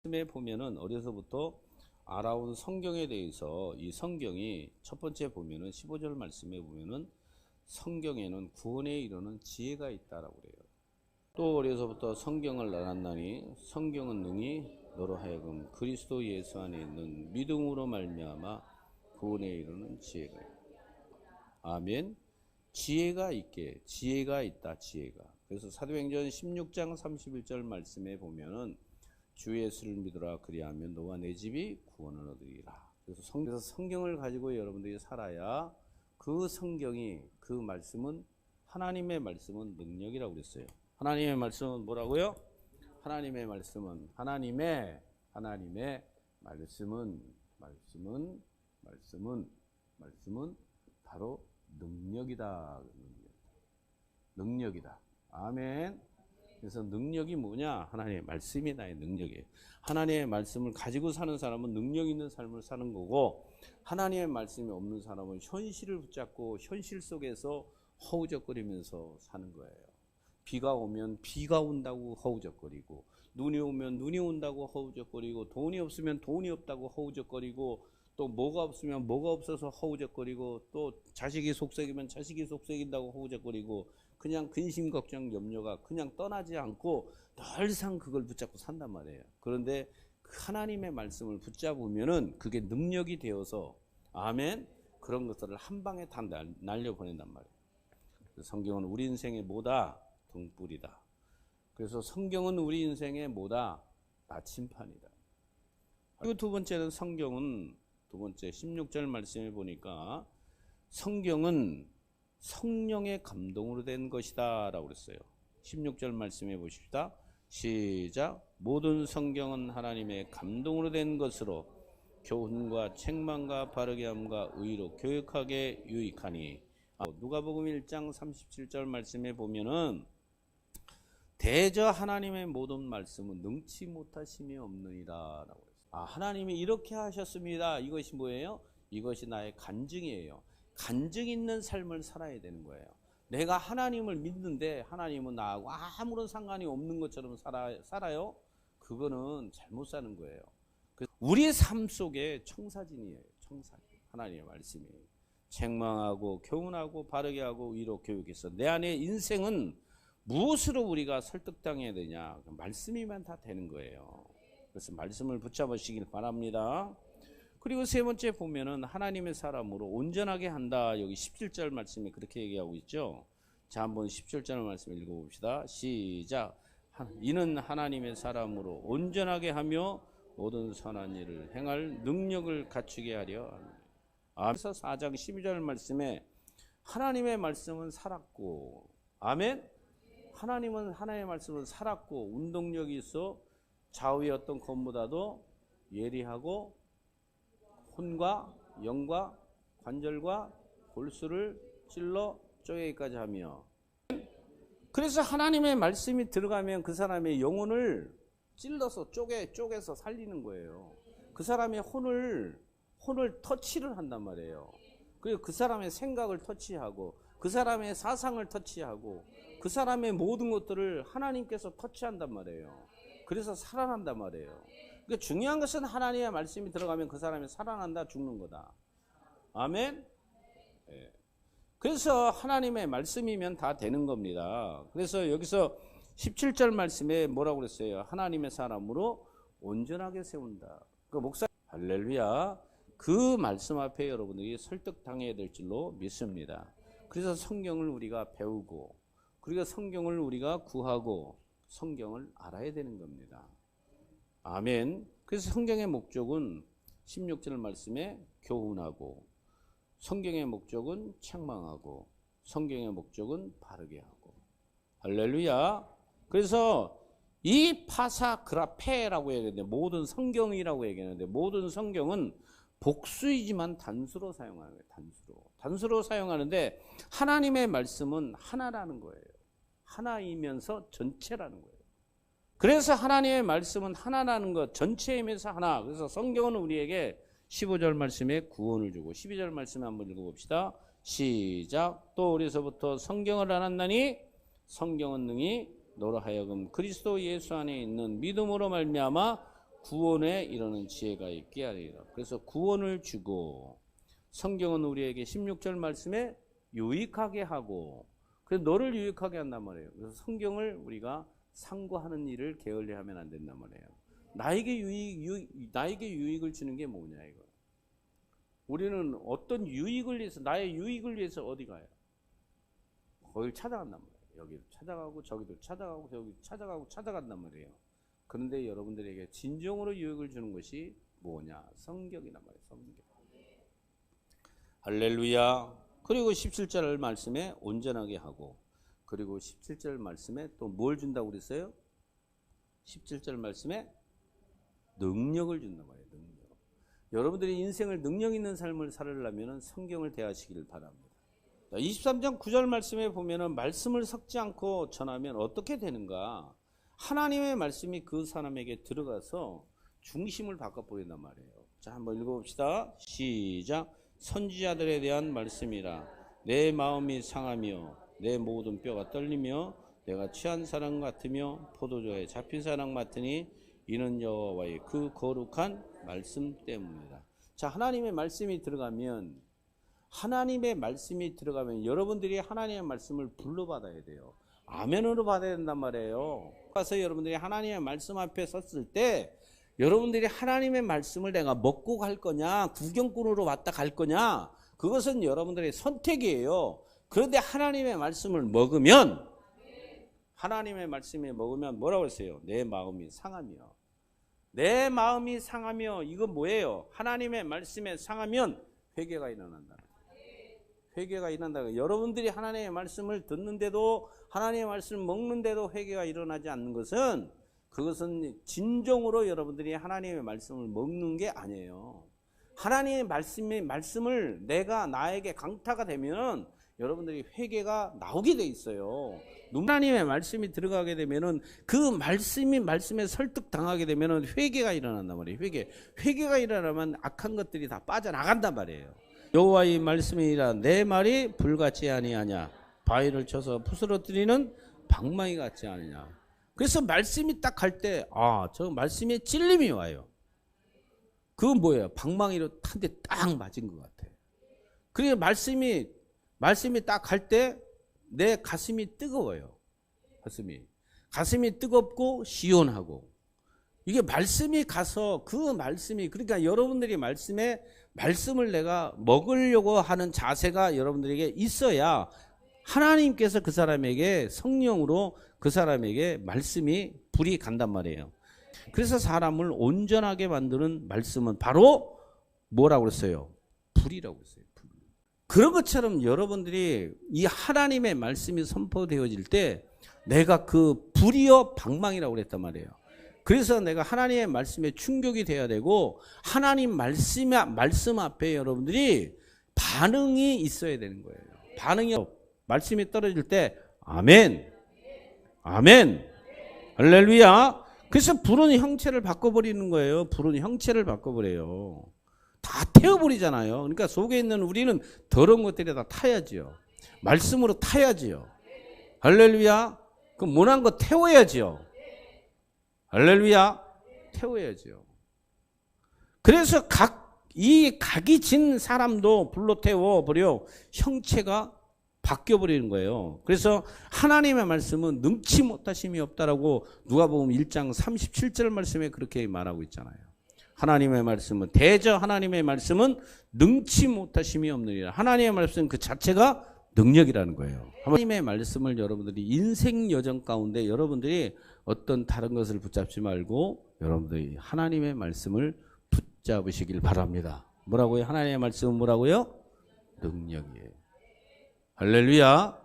말씀에 보면은 어려서부터 알아온 성경에 대해서 이 성경이 첫 번째 보면은 15절 말씀에 보면은 성경에는 구원에 이르는 지혜가 있다라고 그래요. 또 어려서부터 성경을 알았나니 성경은 능히 너로 하여금 그리스도 예수 안에 있는 믿음으로 말미암아 구원에 이르는 지혜가 있다. 아멘. 지혜가 있게, 지혜가 있다, 지혜가. 그래서 사도행전 16장 31절 말씀에 보면은 주 예수를 믿으라 그리하면 너와 내 집이 구원을 얻으리라. 그래서 성경을 가지고 여러분들이 살아야 그 성경이, 그 말씀은, 하나님의 말씀은 능력이라고 그랬어요. 하나님의 말씀은 뭐라고요? 하나님의 말씀은 말씀은 바로 능력이다. 능력이다. 아멘. 그래서 능력이 뭐냐? 하나님의 말씀이 나의 능력이에요. 하나님의 말씀을 가지고 사는 사람은 능력 있는 삶을 사는 거고, 하나님의 말씀이 없는 사람은 현실을 붙잡고 현실 속에서 허우적거리면서 사는 거예요. 비가 오면 비가 온다고 허우적거리고, 눈이 오면 눈이 온다고 허우적거리고, 돈이 없으면 돈이 없다고 허우적거리고, 또 뭐가 없으면 뭐가 없어서 허우적거리고, 또 자식이 속썩이면 자식이 속썩인다고 허우적거리고, 그냥 근심 걱정 염려가 그냥 떠나지 않고 늘상 그걸 붙잡고 산단 말이에요. 그런데 하나님의 말씀을 붙잡으면은 그게 능력이 되어서, 아멘, 그런 것들을 한 방에 다 날려보낸단 말이에요. 성경은 우리 인생의 뭐다? 등불이다. 그래서 성경은 우리 인생의 뭐다? 나침판이다. 그리고 두 번째는 성경은, 두 번째 16절 말씀에 보니까 성경은 성령의 감동으로 된 것이다 라고 그랬어요. 16절 말씀해 보십시다. 시작. 모든 성경은 하나님의 감동으로 된 것으로 교훈과 책망과 바르게 함과 의로 교육하게 유익하니. 누가복음 1장 37절 말씀에 보면은 대저 하나님의 모든 말씀은 능치 못하심이 없느니라 라고 그랬어요. 하나님이 이렇게 하셨습니다. 이것이 뭐예요? 이것이 나의 간증이에요. 간증 있는 삶을 살아야 되는 거예요. 내가 하나님을 믿는데 하나님은 나하고 아무런 상관이 없는 것처럼 살아요? 그거는 잘못 사는 거예요. 우리 삶 속에 청사진이에요. 청사진. 하나님의 말씀이 책망하고 교훈하고 바르게 하고 의로 교육해서 내 안에 인생은 무엇으로 우리가 설득당해야 되냐? 말씀이면 다 되는 거예요. 그래서 말씀을 붙잡으시길 바랍니다. 그리고 세 번째 보면은 하나님의 사람으로 온전하게 한다. 여기 17절 말씀에 그렇게 얘기하고 있죠. 자, 한번 17절 말씀 읽어봅시다. 시작. 이는 하나님의 사람으로 온전하게 하며 모든 선한 일을 행할 능력을 갖추게 하려 합니다. 그래서 4장 12절 말씀에 하나님의 말씀은 살았고, 아멘. 하나님의 말씀은 살았고 운동력이 있어 좌우의 어떤 것보다도 예리하고 혼과 영과 관절과 골수를 찔러 쪼개기까지 하며. 그래서 하나님의 말씀이 들어가면 그 사람의 영혼을 찔러서 쪼개서 살리는 거예요. 그 사람의 혼을 터치를 한단 말이에요. 그리고 그 사람의 생각을 터치하고 그 사람의 사상을 터치하고 그 사람의 모든 것들을 하나님께서 터치한단 말이에요. 그래서 살아난단 말이에요. 그러니까 중요한 것은 하나님의 말씀이 들어가면 그 사람이 살아난다, 죽는 거다. 아멘. 네. 그래서 하나님의 말씀이면 다 되는 겁니다. 그래서 여기서 17절 말씀에 뭐라고 그랬어요? 하나님의 사람으로 온전하게 세운다. 그 목사 할렐루야. 그 말씀 앞에 여러분들이 설득당해야 될 줄로 믿습니다. 그래서 성경을 우리가 배우고, 그리고 성경을 우리가 구하고 성경을 알아야 되는 겁니다. 아멘. 그래서 성경의 목적은 16절 말씀에 교훈하고, 성경의 목적은 책망하고, 성경의 목적은 바르게 하고. 할렐루야. 그래서 이 파사그라페라고 얘기하는데, 모든 성경이라고 얘기하는데, 모든 성경은 복수이지만 단수로 사용하는 거예요. 단수로 사용하는데 하나님의 말씀은 하나라는 거예요. 하나이면서 전체라는 거예요. 그래서 하나님의 말씀은 하나라는 것, 전체이면서 하나. 그래서 성경은 우리에게 15절 말씀에 구원을 주고, 12절 말씀에 한번 읽어봅시다. 시작. 또 어려서부터 성경을 알았나니 성경은 능히 너로 하여금 그리스도 예수 안에 있는 믿음으로 말미암아 구원에 이르는 지혜가 있게 하리라. 그래서 구원을 주고 성경은 우리에게 16절 말씀에 유익하게 하고 그래서 너를 유익하게 한단 말이에요. 그래서 성경을 우리가 상고하는 일을 게을리 하면 안 된단 말이에요. 나에게 유익을 주는 게 뭐냐 이거. 우리는 어떤 유익을 위해서 나의 유익을 위해서 어디 가요? 거길 찾아간단 말이에요. 여기도 찾아가고 저기도 찾아가고 저기 찾아간단 말이에요. 그런데 여러분들에게 진정으로 유익을 주는 것이 뭐냐? 성경이란 말이에요. 성경. 할렐루야. 그리고 17절 말씀에 온전하게 하고 그리고 17절 말씀에 또 뭘 준다고 그랬어요? 17절 말씀에 능력을 준단 말이에요. 능력. 여러분들이 인생을 능력 있는 삶을 살으려면 성경을 대하시기를 바랍니다. 23장 9절 말씀에 보면은 말씀을 섞지 않고 전하면 어떻게 되는가? 하나님의 말씀이 그 사람에게 들어가서 중심을 바꿔버린단 말이에요. 자, 한번 읽어봅시다. 시작. 선지자들에 대한 말씀이라. 내 마음이 상하며 내 모든 뼈가 떨리며 내가 취한 사람 같으며 포도주에 잡힌 사람 같으니 이는 여호와의 그 거룩한 말씀 때문이다. 자, 하나님의 말씀이 들어가면 여러분들이 하나님의 말씀을 불러받아야 돼요. 아멘으로 받아야 된단 말이에요. 가서 여러분들이 하나님의 말씀 앞에 섰을 때 여러분들이 하나님의 말씀을 내가 먹고 갈 거냐 구경꾼으로 왔다 갈 거냐 그것은 여러분들의 선택이에요. 그런데 하나님의 말씀을 먹으면 뭐라고 했어요? 내 마음이 상하며 이건 뭐예요? 하나님의 말씀에 상하면 회개가 일어난다. 회개가 일어난다. 여러분들이 하나님의 말씀을 듣는데도 하나님의 말씀을 먹는데도 회개가 일어나지 않는 것은 그것은 진정으로 여러분들이 하나님의 말씀을 먹는 게 아니에요. 하나님의 말씀을 나에게 강타가 되면 여러분들이 회개가 나오게 돼 있어요. 하나님의 말씀이 들어가게 되면은 그 말씀에 설득당하게 되면은 회개가 일어난단 말이에요. 회개가 일어나면 악한 것들이 다 빠져나간단 말이에요. 여호와의 말씀이라 내 말이 불같이 아니하냐 바위를 쳐서 부스러뜨리는 방망이 같지 않으냐. 그래서 말씀이 딱 갈 때 저 말씀에 찔림이 와요. 그건 뭐예요? 방망이로 한 대 딱 맞은 것 같아요. 그래서 말씀이 딱 갈 때 내 가슴이 뜨거워요. 가슴이 뜨겁고 시원하고 이게 말씀이 가서 그러니까 여러분들이 말씀을 내가 먹으려고 하는 자세가 여러분들에게 있어야 하나님께서 그 사람에게 성령으로 그 사람에게 말씀이 불이 간단 말이에요. 그래서 사람을 온전하게 만드는 말씀은 바로 뭐라고 그랬어요? 불이라고 했어요. 그런 것처럼 여러분들이 이 하나님의 말씀이 선포되어질 때 내가 그 불이여 방망이라고 그랬단 말이에요. 그래서 내가 하나님의 말씀에 충격이 돼야 되고 하나님 말씀 앞에 여러분들이 반응이 있어야 되는 거예요. 말씀이 떨어질 때 아멘 할렐루야. 그래서 불은 형체를 바꿔버리는 거예요. 불은 형체를 바꿔버려요. 다 태워버리잖아요. 그러니까 속에 있는 우리는 더러운 것들이 다 타야지요. 말씀으로 타야지요. 할렐루야. 그 모난 거 태워야지요. 할렐루야. 태워야지요. 그래서 각이 진 사람도 불로 태워버려 형체가 바뀌어버리는 거예요. 그래서 하나님의 말씀은 능치 못하심이 없다라고 누가복음 1장 37절 말씀에 그렇게 말하고 있잖아요. 하나님의 말씀은 하나님의 말씀은 능치 못하심이 없느니라. 하나님의 말씀 그 자체가 능력이라는 거예요. 하나님의 말씀을 여러분들이 인생 여정 가운데 여러분들이 어떤 다른 것을 붙잡지 말고 여러분들이 하나님의 말씀을 붙잡으시길 바랍니다. 뭐라고요? 하나님의 말씀은 뭐라고요? 능력이에요. 할렐루야.